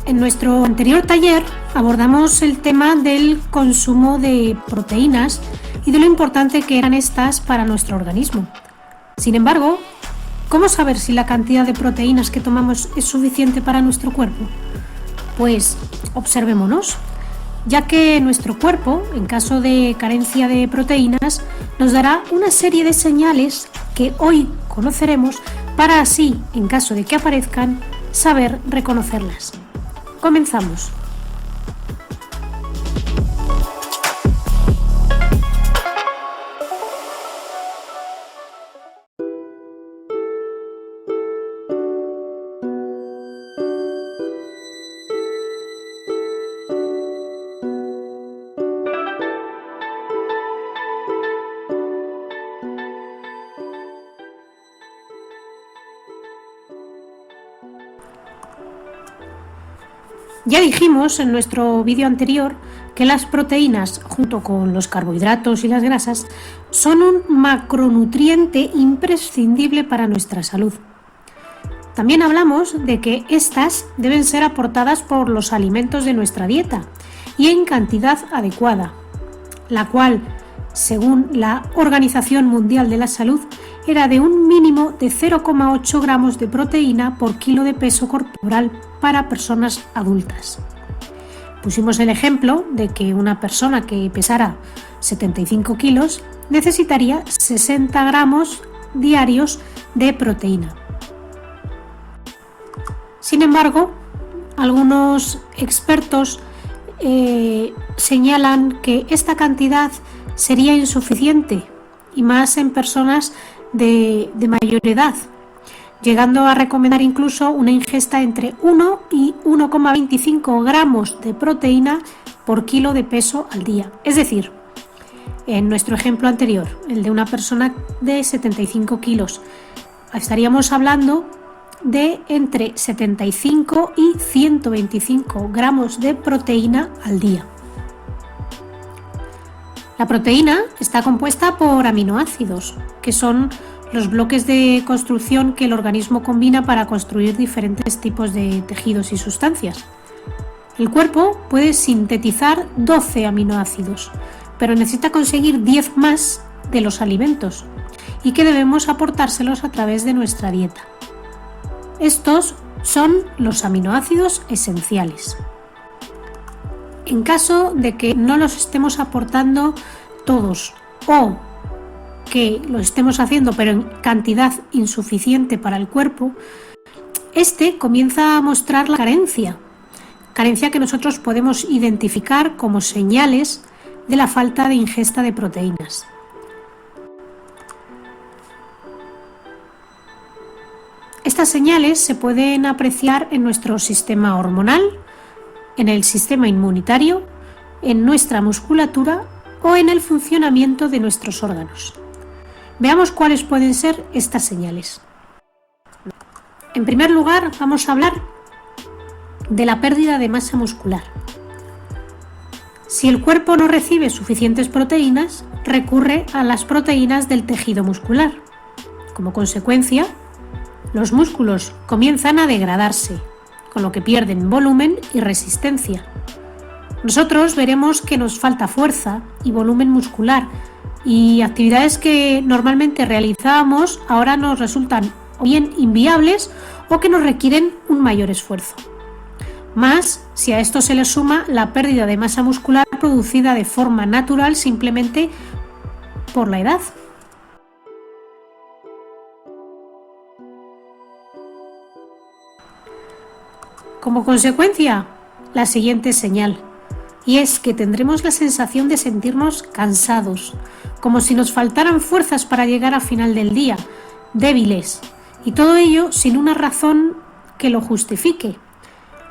En nuestro anterior taller abordamos el tema del consumo de proteínas y de lo importante que eran estas para nuestro organismo. Sin embargo, ¿cómo saber si la cantidad de proteínas que tomamos es suficiente para nuestro cuerpo? Pues observémonos, ya que nuestro cuerpo, en caso de carencia de proteínas, nos dará una serie de señales que hoy conoceremos para así, en caso de que aparezcan, saber reconocerlas. Comenzamos. Ya dijimos en nuestro vídeo anterior que las proteínas, junto con los carbohidratos y las grasas, son un macronutriente imprescindible para nuestra salud. También hablamos de que estas deben ser aportadas por los alimentos de nuestra dieta y en cantidad adecuada, la cual, según la Organización Mundial de la Salud, era de un mínimo de 0,8 gramos de proteína por kilo de peso corporal para personas adultas. Pusimos el ejemplo de que una persona que pesara 75 kilos necesitaría 60 gramos diarios de proteína. Sin embargo, algunos expertos señalan que esta cantidad sería insuficiente, y más en personas de mayor edad, llegando a recomendar incluso una ingesta entre 1 y 1,25 gramos de proteína por kilo de peso al día. Es decir, en nuestro ejemplo anterior, el de una persona de 75 kilos, estaríamos hablando de entre 75 y 125 gramos de proteína al día. La proteína está compuesta por aminoácidos, que son los bloques de construcción que el organismo combina para construir diferentes tipos de tejidos y sustancias. El cuerpo puede sintetizar 12 aminoácidos, pero necesita conseguir 10 más de los alimentos y que debemos aportárselos a través de nuestra dieta. Estos son los aminoácidos esenciales. En caso de que no los estemos aportando todos o que lo estemos haciendo pero en cantidad insuficiente para el cuerpo, este comienza a mostrar la carencia que nosotros podemos identificar como señales de la falta de ingesta de proteínas. Estas señales se pueden apreciar en nuestro sistema hormonal, en el sistema inmunitario, en nuestra musculatura o en el funcionamiento de nuestros órganos. Veamos cuáles pueden ser estas señales. En primer lugar, vamos a hablar de la pérdida de masa muscular. Si el cuerpo no recibe suficientes proteínas, recurre a las proteínas del tejido muscular. Como consecuencia, los músculos comienzan a degradarse, con lo que pierden volumen y resistencia. Nosotros veremos que nos falta fuerza y volumen muscular, y actividades que normalmente realizábamos ahora nos resultan o bien inviables o que nos requieren un mayor esfuerzo. Más si a esto se le suma la pérdida de masa muscular producida de forma natural simplemente por la edad. Como consecuencia, la siguiente señal, y es que tendremos la sensación de sentirnos cansados, como si nos faltaran fuerzas para llegar a final del día, débiles, y todo ello sin una razón que lo justifique.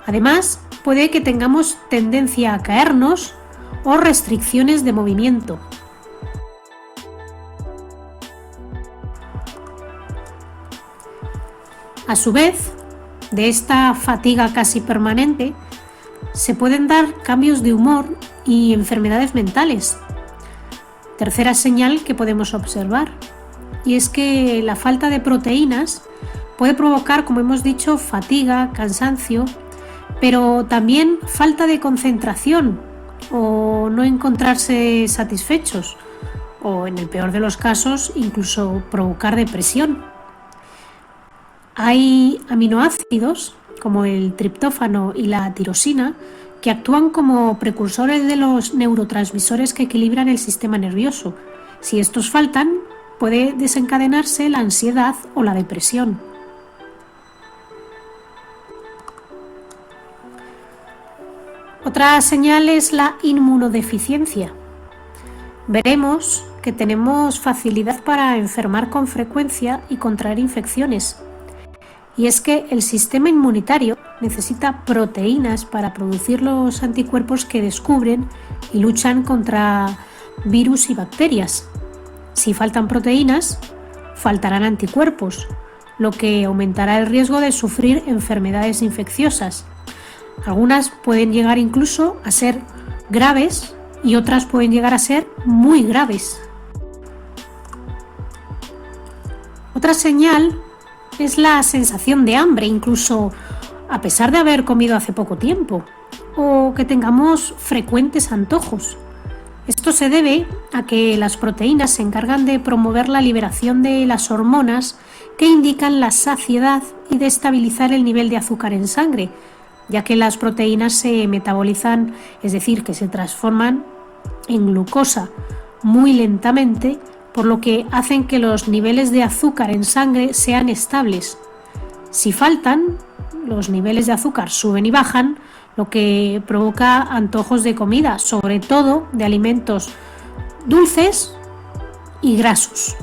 Además, puede que tengamos tendencia a caernos o restricciones de movimiento. A su vez, de esta fatiga casi permanente, se pueden dar cambios de humor y enfermedades mentales. Tercera señal que podemos observar, y es que la falta de proteínas puede provocar, como hemos dicho, fatiga, cansancio, pero también falta de concentración o no encontrarse satisfechos, o en el peor de los casos incluso provocar depresión. Hay aminoácidos como el triptófano y la tirosina que actúan como precursores de los neurotransmisores que equilibran el sistema nervioso. Si estos faltan, puede desencadenarse la ansiedad o la depresión. Otra señal es la inmunodeficiencia. Veremos que tenemos facilidad para enfermar con frecuencia y contraer infecciones. Y es que el sistema inmunitario necesita proteínas para producir los anticuerpos que descubren y luchan contra virus y bacterias. Si faltan proteínas, faltarán anticuerpos, lo que aumentará el riesgo de sufrir enfermedades infecciosas. Algunas pueden llegar incluso a ser graves y otras pueden llegar a ser muy graves. Otra señal es la sensación de hambre, incluso a pesar de haber comido hace poco tiempo, o que tengamos frecuentes antojos. Esto se debe a que las proteínas se encargan de promover la liberación de las hormonas que indican la saciedad y de estabilizar el nivel de azúcar en sangre, ya que las proteínas se metabolizan, es decir, que se transforman en glucosa muy lentamente, por lo que hacen que los niveles de azúcar en sangre sean estables. Si faltan, los niveles de azúcar suben y bajan, lo que provoca antojos de comida, sobre todo de alimentos dulces y grasos.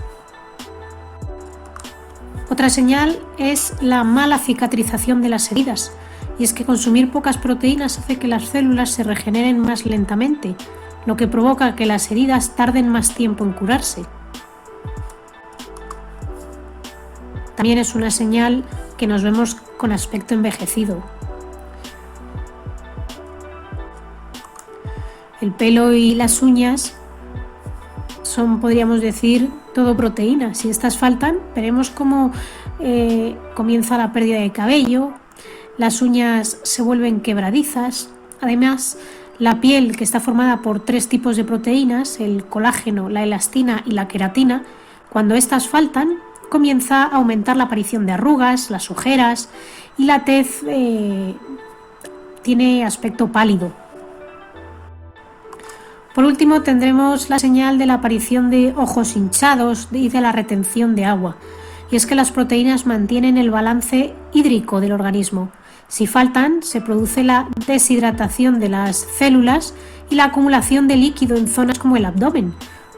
Otra señal es la mala cicatrización de las heridas, y es que consumir pocas proteínas hace que las células se regeneren más lentamente, lo que provoca que las heridas tarden más tiempo en curarse. También es una señal que nos vemos con aspecto envejecido. El pelo y las uñas son, podríamos decir, todo proteína. Si estas faltan, veremos cómo comienza la pérdida de cabello, las uñas se vuelven quebradizas. Además, la piel, que está formada por 3 tipos de proteínas, el colágeno, la elastina y la queratina, cuando estas faltan, comienza a aumentar la aparición de arrugas, las ojeras y la tez tiene aspecto pálido. Por último, tendremos la señal de la aparición de ojos hinchados y de la retención de agua, y es que las proteínas mantienen el balance hídrico del organismo. Si faltan, se produce la deshidratación de las células y la acumulación de líquido en zonas como el abdomen.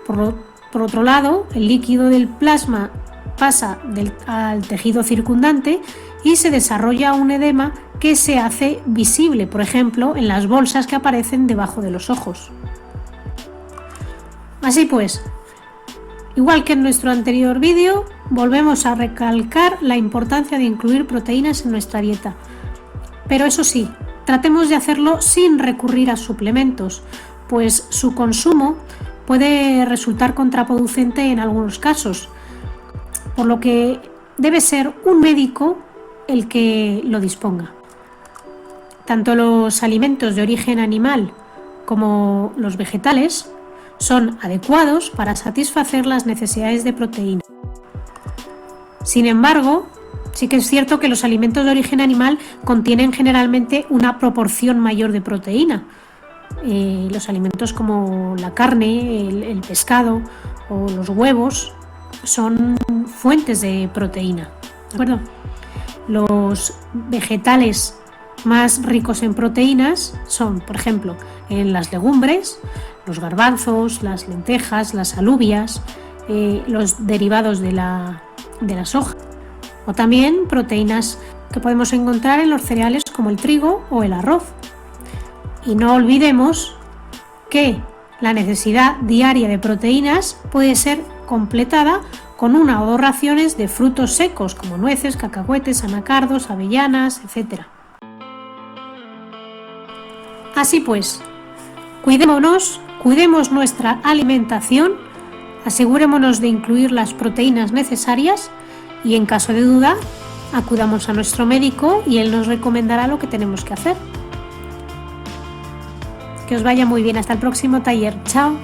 Por otro lado, el líquido del plasma pasa al tejido circundante y se desarrolla un edema que se hace visible, por ejemplo, en las bolsas que aparecen debajo de los ojos. Así pues, igual que en nuestro anterior vídeo, volvemos a recalcar la importancia de incluir proteínas en nuestra dieta. Pero eso sí, tratemos de hacerlo sin recurrir a suplementos, pues su consumo puede resultar contraproducente en algunos casos, por lo que debe ser un médico el que lo disponga. Tanto los alimentos de origen animal como los vegetales son adecuados para satisfacer las necesidades de proteína. Sin embargo, sí que es cierto que los alimentos de origen animal contienen generalmente una proporción mayor de proteína. Los alimentos como la carne, el pescado o los huevos son fuentes de proteína, ¿de acuerdo? Los vegetales más ricos en proteínas son, por ejemplo, en las legumbres, los garbanzos, las lentejas, las alubias, los derivados de la soja, o también proteínas que podemos encontrar en los cereales como el trigo o el arroz. Y no olvidemos que la necesidad diaria de proteínas puede ser completada con 1 o 2 raciones de frutos secos como nueces, cacahuetes, anacardos, avellanas, etc. Así pues, cuidemos nuestra alimentación, asegurémonos de incluir las proteínas necesarias y, en caso de duda, Acudamos a nuestro médico y él nos recomendará lo que tenemos que hacer. Que os vaya muy bien. Hasta el próximo taller. Chao.